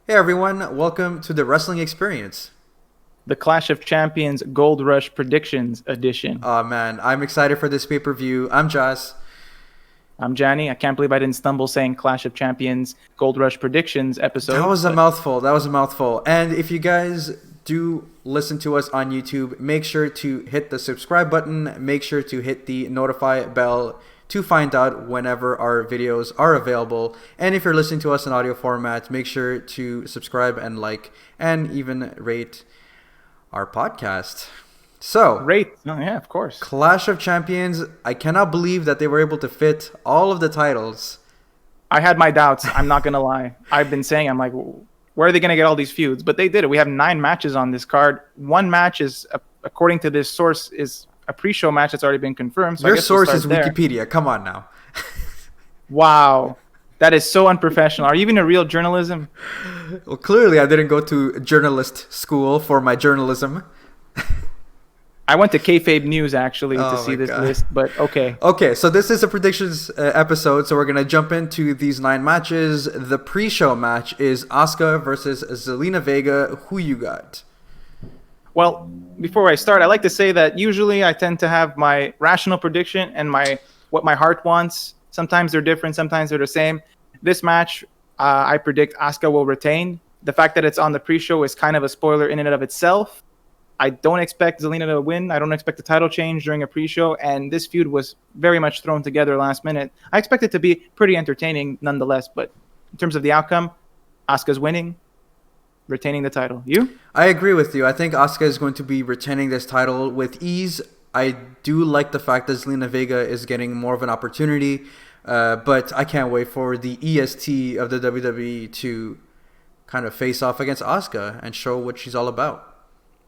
Hey everyone, welcome to the Wrestling Experience. The Clash of Champions Gold Rush Predictions Edition. Oh man, I'm excited for this pay-per-view. I'm Joss. I'm Johnny. I can't believe I didn't stumble saying Clash of Champions Gold Rush Predictions That episode, was a but mouthful. That was a mouthful. And if you guys do listen to us on YouTube, make sure to hit the subscribe button. Make sure to hit the notify bell to find out whenever our videos are available. And if you're listening to us in audio format, make sure to subscribe and like and even rate our podcast. So, great. Oh, yeah, of course. Clash of Champions, I cannot believe that they were able to fit all of the titles. I had my doubts. I'm not going to lie. I've been saying, I'm like, where are they going to get all these feuds? But they did it. We have 9 matches on this card. One match is, according to this source, is a pre-show match that's already been confirmed. So Your I guess we'll source is start there. Wikipedia. Come on now. Wow. That is so unprofessional. Are you even a real journalism? Well, clearly I didn't go to journalist school for my journalism. I went to Kayfabe News, actually, to Oh see my this God. list, but okay. Okay, so this is a predictions episode, so we're going to jump into these 9 matches. The pre-show match is Asuka versus Zelina Vega. Who you got? Well, before I start, I like to say that usually I tend to have my rational prediction and what my heart wants. Sometimes they're different, sometimes they're the same. This match, I predict Asuka will retain. The fact that it's on the pre-show is kind of a spoiler in and of itself. I don't expect Zelina to win. I don't expect a title change during a pre-show, and this feud was very much thrown together last minute. I expect it to be pretty entertaining nonetheless, but in terms of the outcome, Asuka's winning, retaining the title. You? I agree with you. I think Asuka is going to be retaining this title with ease. I do like the fact that Zelina Vega is getting more of an opportunity, but I can't wait for the EST of the WWE to kind of face off against Asuka and show what she's all about.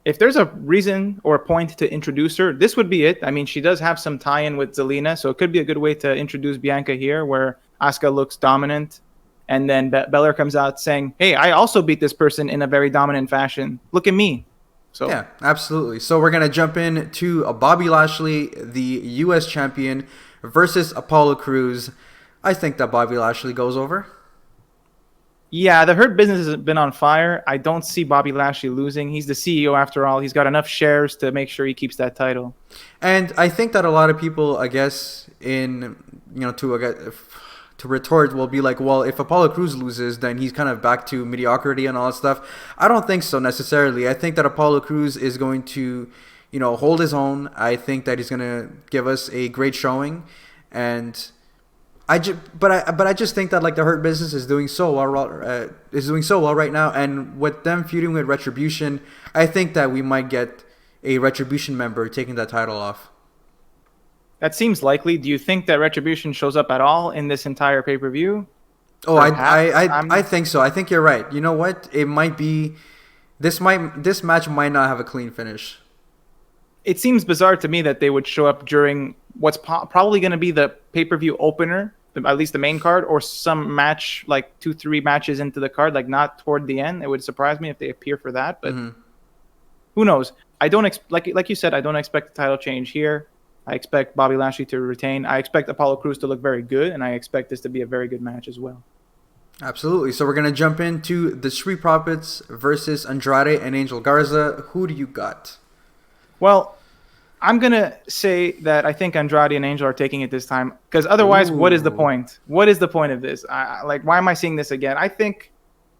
If there's a reason or a point to introduce her, this would be it. I mean, she does have some tie-in with Zelina, so it could be a good way to introduce Bianca here, where Asuka looks dominant, and then Baszler comes out saying, "Hey, I also beat this person in a very dominant fashion. Look at me." So Yeah, absolutely. So we're going to jump in to Bobby Lashley, the U.S. champion, versus Apollo Crews. I think that Bobby Lashley goes over. yeah, the Hurt Business has been on fire. I don't see Bobby Lashley losing. He's the CEO after all. He's got enough shares to make sure he keeps that title. And I think that a lot of people, I guess, to retort, will be like, well, if Apollo Crews loses, then he's kind of back to mediocrity and all that stuff. I don't think so necessarily. I think that Apollo Crews is going to, hold his own. I think that he's going to give us a great showing, and but I just think that like the Hurt Business is doing so well right now, and with them feuding with Retribution, I think that we might get a Retribution member taking that title off. That seems likely. Do you think that Retribution shows up at all in this entire pay-per-view? Oh, Perhaps. I think so. I think you're right. You know what? It might be this match might not have a clean finish. It seems bizarre to me that they would show up during what's probably going to be the pay-per-view opener, at least the main card, or some match like 2-3 matches into the card, like not toward the end. It would surprise me if they appear for that, but who knows? I don't like you said, I don't expect a title change here. I expect Bobby Lashley to retain. I expect Apollo Crews to look very good, and I expect this to be a very good match as well. Absolutely. So we're gonna jump into the Street Profits versus Andrade and Angel Garza. Who do you got? Well, I'm going to say that I think Andrade and Angel are taking it this time, because otherwise, what is the Ooh. point? What is the point of this? Why am I seeing this again? I think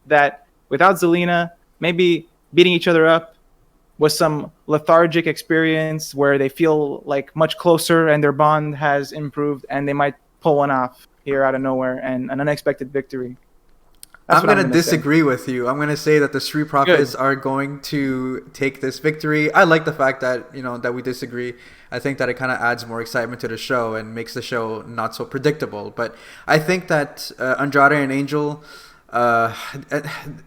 that without Zelina, maybe beating each other up was some lethargic experience where they feel like much closer and their bond has improved, and they might pull one off here out of nowhere and an unexpected victory. That's I'm what going to gonna say. disagree with you. I'm going to say that the Street Profits are going to take this victory. I like the fact that, that we disagree. I think that it kind of adds more excitement to the show and makes the show not so predictable. But I think that Andrade and Angel, and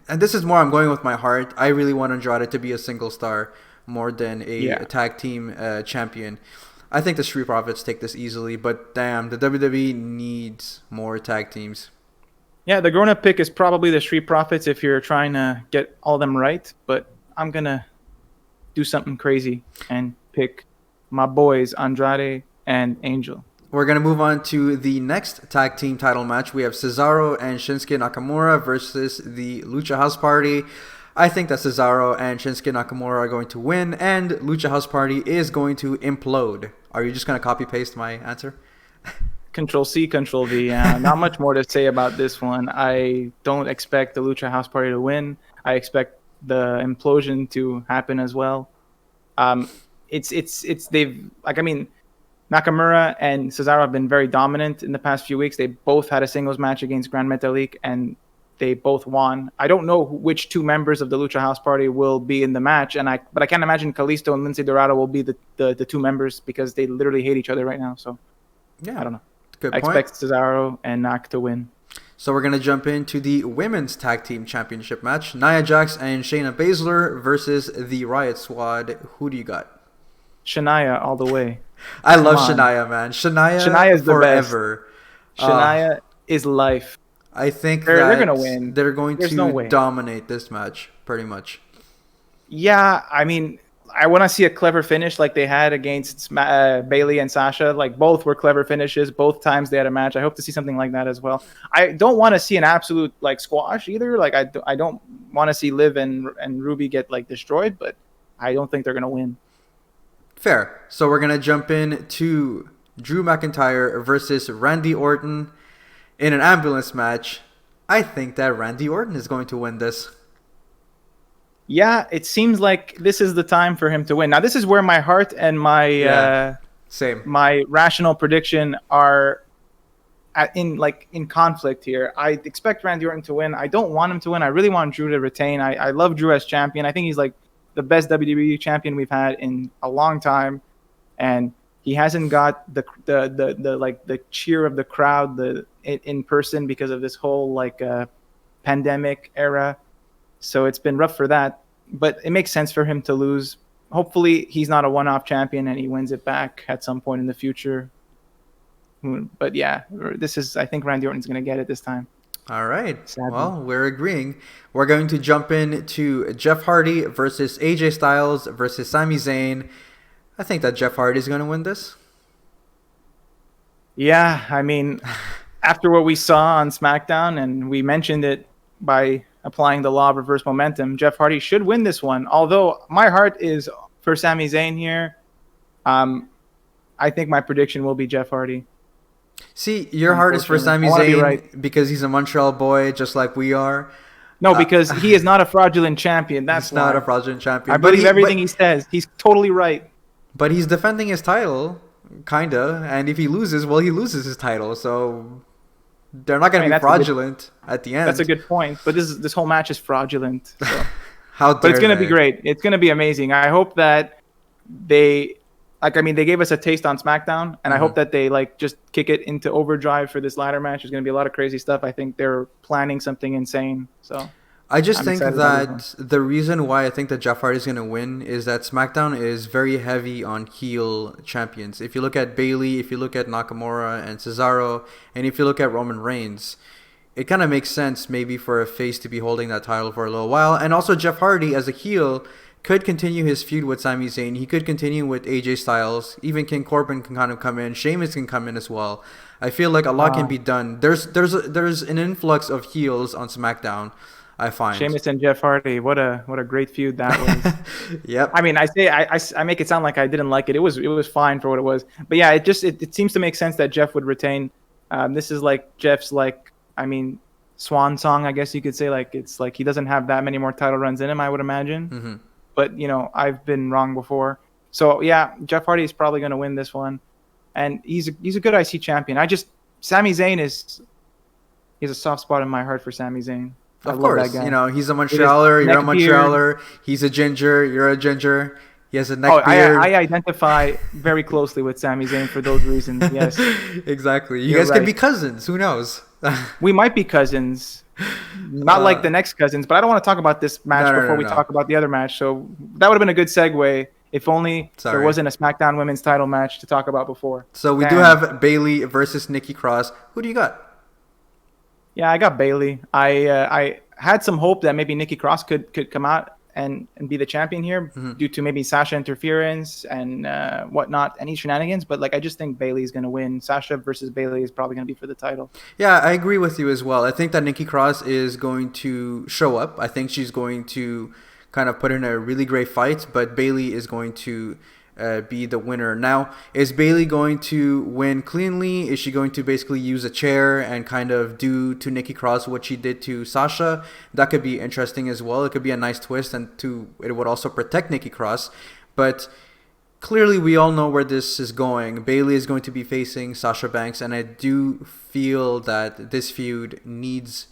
this is more I'm going with my heart. I really want Andrade to be a single star more than a tag team champion. I think the Street Profits take this easily, but damn, the WWE needs more tag teams. Yeah, the grown-up pick is probably the Street Profits if you're trying to get all of them right, but I'm going to do something crazy and pick my boys, Andrade and Angel. We're going to move on to the next tag team title match. We have Cesaro and Shinsuke Nakamura versus the Lucha House Party. I think that Cesaro and Shinsuke Nakamura are going to win, and Lucha House Party is going to implode. Are you just going to copy-paste my answer? Control-C, Control-V. Not much more to say about this one. I don't expect the Lucha House Party to win. I expect the implosion to happen as well. Nakamura and Cesaro have been very dominant in the past few weeks. They both had a singles match against Grand Metalik, and they both won. I don't know which two members of the Lucha House Party will be in the match, but I can't imagine Kalisto and Lince Dorado will be the two members because they literally hate each other right now. So, yeah, I don't know. Good I point. expect Cesaro and Nak to win. So we're going to jump into the Women's Tag Team Championship match. Nia Jax and Shayna Baszler versus the Riott Squad. Who do you got? Shania all the way. I love Shania, man. Shania is forever. The best. Shania is life. I think they're going to win. They're going to dominate this match, pretty much. Yeah, I mean, I want to see a clever finish like they had against Bayley and Sasha. Like, both were clever finishes. Both times they had a match. I hope to see something like that as well. I don't want to see an absolute like squash either. Like, I don't want to see Liv and Ruby get like destroyed, but I don't think they're going to win. Fair. So we're going to jump in to Drew McIntyre versus Randy Orton in an ambulance match. I think that Randy Orton is going to win this. Yeah, it seems like this is the time for him to win. Now, this is where my heart and my my rational prediction are in conflict here. I expect Randy Orton to win. I don't want him to win. I really want Drew to retain. I love Drew as champion. I think he's like the best WWE champion we've had in a long time, and he hasn't got the cheer of the crowd in person because of this whole pandemic era. So it's been rough for that, but it makes sense for him to lose. Hopefully he's not a one-off champion and he wins it back at some point in the future. But yeah, I think Randy Orton's going to get it this time. All right. Sadly. Well, we're agreeing. We're going to jump in to Jeff Hardy versus AJ Styles versus Sami Zayn. I think that Jeff Hardy is going to win this. Yeah, I mean, after what we saw on SmackDown, and we mentioned it by applying the law of reverse momentum, Jeff Hardy should win this one. Although my heart is for Sami Zayn here, I think my prediction will be Jeff Hardy. See, your heart is for Sami Zayn because he's a Montreal boy, just like we are. No, because he is not a fraudulent champion. That's not a fraudulent champion. I believe everything he says. He's totally right. But he's defending his title, kinda, and if he loses, well, he loses his title. So they're not going to be fraudulent at the end. That's a good point. But this whole match is fraudulent. So. How dare But it's going to they? be great. It's going to be amazing. I hope that they gave us a taste on SmackDown, and I hope that they just kick it into overdrive for this ladder match. There's going to be a lot of crazy stuff. I think they're planning something insane. So I just think that the reason why I think that Jeff Hardy is going to win is that SmackDown is very heavy on heel champions. If you look at Bayley, if you look at Nakamura and Cesaro, and if you look at Roman Reigns, it kind of makes sense maybe for a face to be holding that title for a little while. And also Jeff Hardy as a heel could continue his feud with Sami Zayn. He could continue with AJ Styles. Even King Corbin can kind of come in. Sheamus can come in as well. I feel like a lot can be done. There's an influx of heels on SmackDown, I find. Sheamus and Jeff Hardy, what a great feud that was. Yep. I mean, I make it sound like I didn't like it. It was fine for what it was. But yeah, it seems to make sense that Jeff would retain. This is like Jeff's swan song, I guess you could say. It's like he doesn't have that many more title runs in him, I would imagine. Mm-hmm. But I've been wrong before. So yeah, Jeff Hardy is probably going to win this one, and he's a good IC champion. Sami Zayn he's a soft spot in my heart for Sami Zayn. Of course, that guy. He's a Montrealer. You're a Montrealer. He's a ginger. You're a ginger. He has a neck beard. I identify very closely with Sami Zayn for those reasons. Yes, exactly. You guys could be cousins. Who knows? We might be cousins. Not like the next cousins, but I don't want to talk about this match before we talk about the other match. So that would have been a good segue if only there wasn't a SmackDown Women's title match to talk about before. So we do have Bayley versus Nikki Cross. Who do you got? Yeah, I got Bayley. I had some hope that maybe Nikki Cross could come out be the champion here due to maybe Sasha interference and whatnot, any shenanigans. But like, I just think Bayley is going to win. Sasha versus Bayley is probably going to be for the title. Yeah, I agree with you as well. I think that Nikki Cross is going to show up. I think she's going to kind of put in a really great fight, but Bayley is going to be the winner. Now, is Bayley going to win cleanly? Is she going to basically use a chair and kind of do to Nikki Cross what she did to Sasha? That could be interesting as well. It could be a nice twist, and it would also protect Nikki Cross. But clearly, we all know where this is going. Bayley is going to be facing Sasha Banks, and I do feel that this feud needs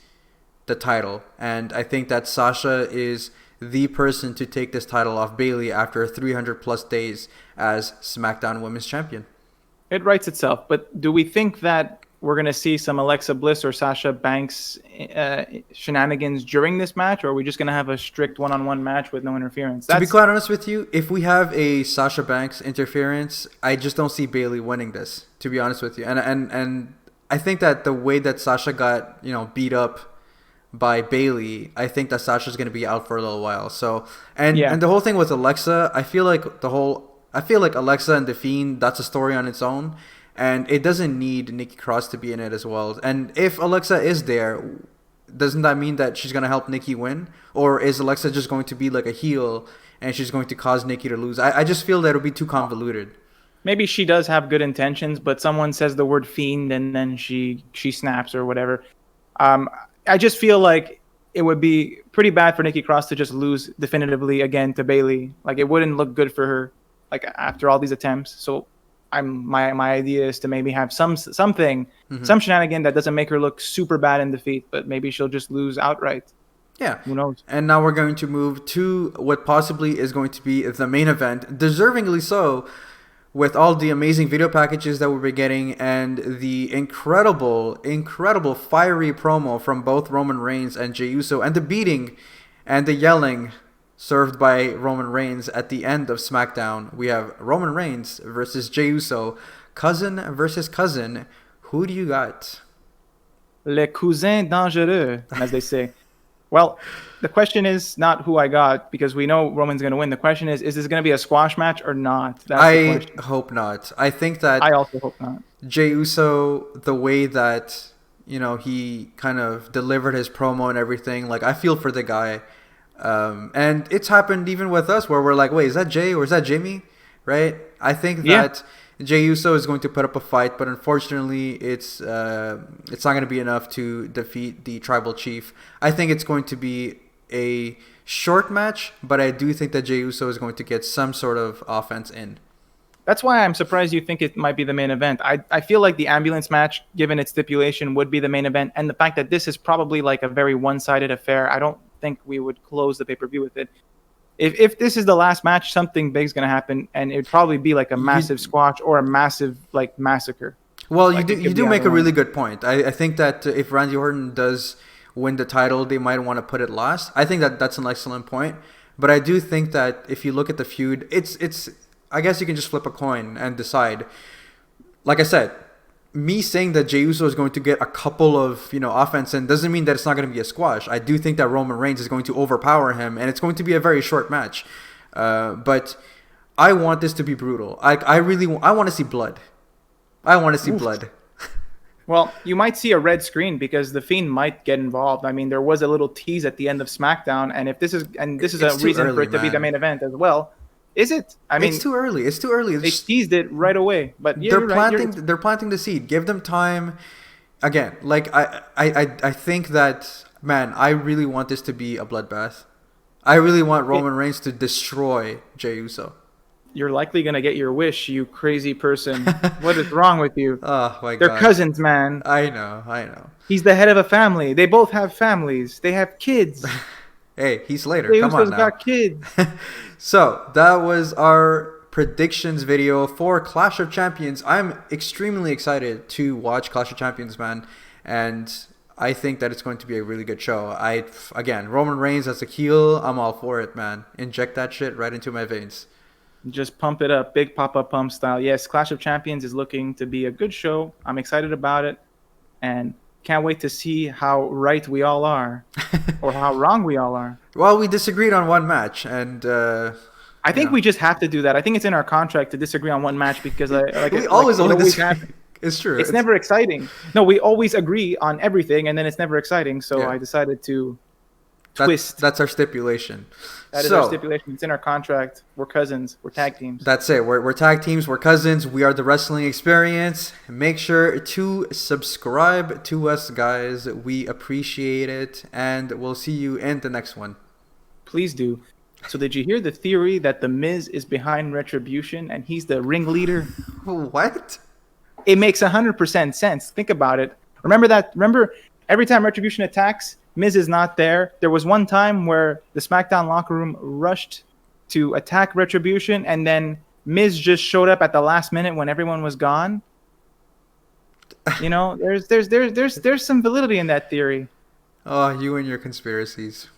the title. And I think that Sasha is the person to take this title off Bayley after 300 plus days as SmackDown Women's Champion. It writes itself, but do we think that we're going to see some Alexa Bliss or Sasha Banks shenanigans during this match, or are we just going to have a strict one-on-one match with no interference? To be quite honest with you, if we have a Sasha Banks interference, I just don't see Bayley winning this, to be honest with you. And I think that the way that Sasha got, beat up by Bayley, I think that Sasha's going to be out for a little while. So, and the whole thing with Alexa, I feel like Alexa and The Fiend, that's a story on its own, and it doesn't need Nikki Cross to be in it as well. And if Alexa is there, doesn't that mean that she's going to help Nikki win? Or is Alexa just going to be like a heel and she's going to cause Nikki to lose? I just feel that it'll be too convoluted. Maybe she does have good intentions, but someone says the word Fiend and then she snaps or whatever. I just feel like it would be pretty bad for Nikki Cross to just lose definitively again to Bayley. Like, it wouldn't look good for her, like, after all these attempts. So my idea is to maybe have some shenanigan that doesn't make her look super bad in defeat, but maybe she'll just lose outright. Yeah. Who knows? And now we're going to move to what possibly is going to be the main event, deservingly so, with all the amazing video packages that we'll be getting and the incredible fiery promo from both Roman Reigns and Jey Uso, and the beating and the yelling served by Roman Reigns at the end of SmackDown. We have Roman Reigns versus Jey Uso, cousin versus cousin. Who do you got? Le cousin dangereux, as they say. Well, the question is not who I got, because we know Roman's going to win. The question is this going to be a squash match or not? I hope not. I think that I also hope not. Jey Uso, the way that, he kind of delivered his promo and everything, like, I feel for the guy. And it's happened even with us where we're like, wait, is that Jey or is that Jimmy? Right? I think that Jey Uso is going to put up a fight, but unfortunately it's not going to be enough to defeat the Tribal Chief. I think it's going to be a short match, but I do think that Jey Uso is going to get some sort of offense in. That's why I'm surprised you think it might be the main event. I feel like the ambulance match, given its stipulation, would be the main event, and the fact that this is probably like a very one-sided affair, I don't think we would close the pay-per-view with it. If this is the last match, something big's going to happen, and it'd probably be like a massive squash or a massive like massacre. Well, like, you do make a really good point. I think that if Randy Orton does win the title, they might want to put it last. I think that that's an excellent point. But I do think that if you look at the feud, it's I guess you can just flip a coin and decide. Like I said, me saying that Jey Uso is going to get a couple of offense and doesn't mean that it's not going to be a squash. I do think that Roman Reigns is going to overpower him, and it's going to be a very short match. But I want this to be brutal. I want to see blood. I want to see blood. Well, you might see a red screen because the Fiend might get involved. I mean, there was a little tease at the end of SmackDown, and if this is a reason for it to be the main event as well. Is it? I mean, it's too early. They teased it right away, but yeah, they're planting the seed. Give them time. Again, like I think that, man, I really want this to be a bloodbath. I really want Roman Reigns to destroy Jey Uso. You're likely gonna get your wish, you crazy person. What is wrong with you? Oh my God. They're cousins, man. I know. He's the head of a family. They both have families. They have kids. Hey, Heath Slater, come on now. Got kids. So that was our predictions video for Clash of Champions. I'm extremely excited to watch Clash of Champions, man, and I think that it's going to be a really good show. Again, Roman Reigns as a heel, I'm all for it, man. Inject that shit right into my veins. Just pump it up, big Papa Pump style. Yes, Clash of Champions is looking to be a good show. I'm excited about it, and can't wait to see how right we all are, or how wrong we all are. Well, we disagreed on one match, and I think we just have to do that. I think it's in our contract to disagree on one match because we always disagree. It's true. It's never exciting. No, we always agree on everything, and then it's never exciting. So I decided to twist. That's our stipulation. That is our stipulation. It's in our contract. We're cousins. We're tag teams. That's it. We're tag teams. We're cousins. We are the Wrestling Experience. Make sure to subscribe to us, guys. We appreciate it, and we'll see you in the next one. Please do. So did you hear the theory that The Miz is behind Retribution and he's the ringleader? What? It makes 100% sense. Think about it. Remember every time Retribution attacks, Miz is not there. There was one time where the SmackDown locker room rushed to attack Retribution, and then Miz just showed up at the last minute when everyone was gone. You know, there's some validity in that theory. Oh, you and your conspiracies.